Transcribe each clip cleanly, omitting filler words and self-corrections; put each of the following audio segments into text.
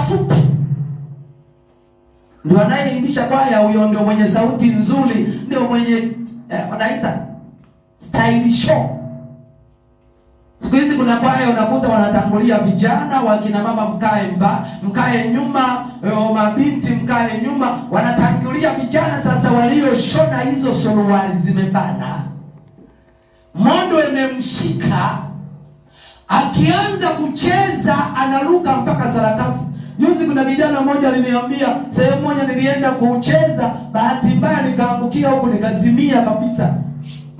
wafupi. Ndio anayeimbisha kwaya, huyo ndio mwenye sauti nzuri, ndio mwenye wanaita style show. Siku hizi kuna kwaya unakuta wanatangulia vijana, wakina mama mkae nyuma, mabinti mkae nyuma, wanatangulia vijana. Sasa walioshona hizo suruali zimebana, mondo imemshika, akianza kucheza analuka mpaka sarakasi. Juzi kuna vijana mmoja aliniambia, sehemu moja nilienda kucheza, bahati mbaya nikaangukia huko nikazimia kabisa.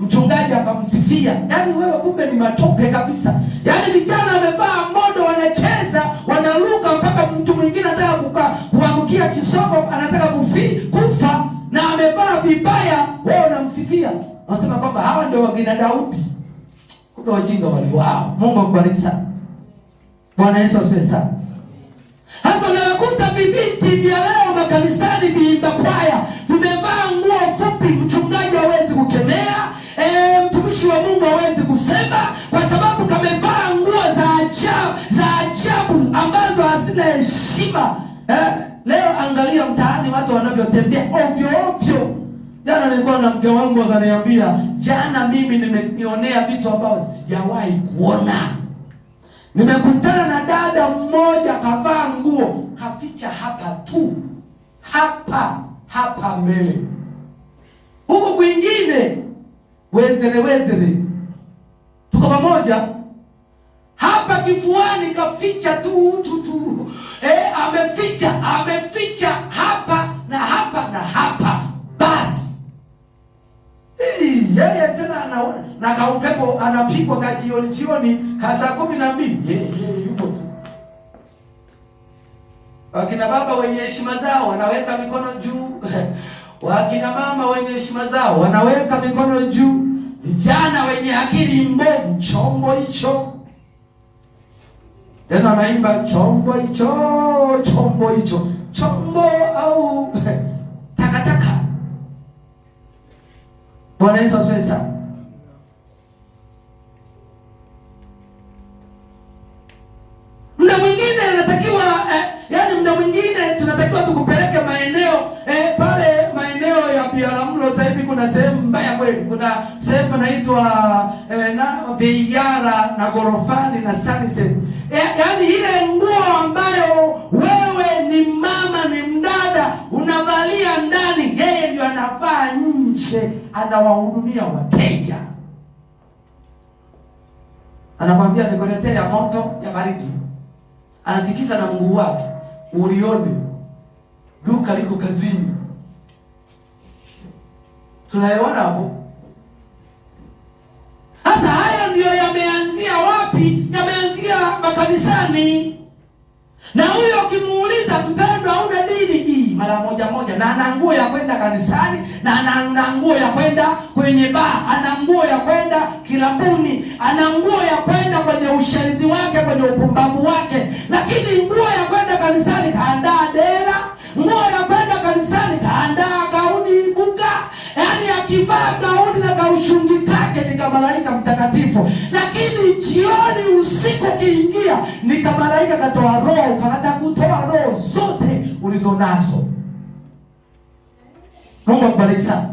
Mchungaji akamsifia, yaani wewe kumbe ni matope kabisa. Yaani vijana wamevaa modo, wanacheza, wanaruka mpaka mtu mwingine anataka kuangukia kisogo, anataka kufa na amevaa vibaya, wewe unamsifia. Wanasema kwamba hawa ndio wakina Daudi. Kumbe wajinga waliwao. Mungu akubariki sana. Bwana Yesu asifiwe sana. Hasa unakuta vibinti vya leo makanisani viimba kwaya, vimevaa nguo fupi, mchungaji hawezi kukemea, mtumishi wa Mungu hawezi kusema, kwa sababu kamevaa nguo za ajabu ambazo hazina heshima. Leo angalia mtaani watu wanavyotembea ovyo ovyo. Jana nilikuwa na mke wangu akaniambia, jana mimi nimeonea vitu ambavyo sijawahi kuona. Nimekutana na dada mmoja kavaa nguo, kaficha hapa tu. Hapa mbele. Huko kwingine wezere. Tuko pamoja. Hapa kifuani kaficha tu. Ameficha hapa na hapa. Basi. Yeye tena anaona na kaupepo anapigwa ka jioni saa 12. Yeye yuko tu. Wakina baba wenye heshima zao wanaweka mikono juu. Wakina mama wenye heshima zao wanaweka mikono juu. Vijana wenye akili mbovu, chombo hicho. Tena anaimba chombo hicho. Chombo au takataka. Bwana Yesu asifiwe sana. Muda mwingine anatakiwa muda mwingine tunatakiwa tukupeleke maeneo pale maeneo ya Biaramlo. Sasa hivi kuna sehemu mbaya kweli. Kuna sehemu inaitwa na Veiara na Gorofani na Sunset. Yaani ile nguo ambayo wewe ni mama, ni mdada, unavalia ndani, yeye ndio anavaa nje, anawahudumia wateja. Anamwambia nikuletee ya moto, ya baridi. Anatikisa na mguu wake, ulione duka liko kazini. Tunaelewana hapo? Sasa hayo ndio yameanzia wapi? Yameanzia makanisani. Na huyo ukimuuliza, mpendwa, hauna dini hii, mara moja na ana nguo ya kwenda kanisani, na ana nguo ya kwenda kwenye baa, ana nguo ya kwenda kilabuni, ana nguo ya kwenda kwenye ushenzi wake, kwenye upumbavu wake, lakini nguo ya kwenda kanisani kaandaa dela, nguo ya kwenda kanisani kaandaa gauni buga. Yaani akivaa gauni na kaushungi kake ni kama malaika mtakatifu, lakini jioni usiku kiingia ni kama malaika katoa roho, kaanza kutoa roho zote ulizonazo. Mungu akubariki sana.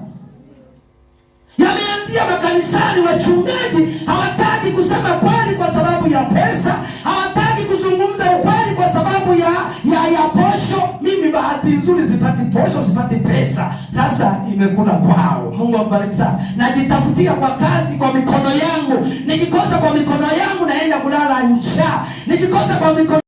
Yameanzia makanisani. Wachungaji hawataki kusema kweli kwa sababu ya pesa, hawataki kuzungumza ukweli kwa sababu ya posho. Mimi bahati nzuri sipati posho, sipati pesa. Sasa imekula kwao. Mungu akubariki sana. Najitafutia kwa kazi kwa mikono yangu. Nikikosa kwa mikono yangu naenda kulala njaa. Nikikosa kwa mikono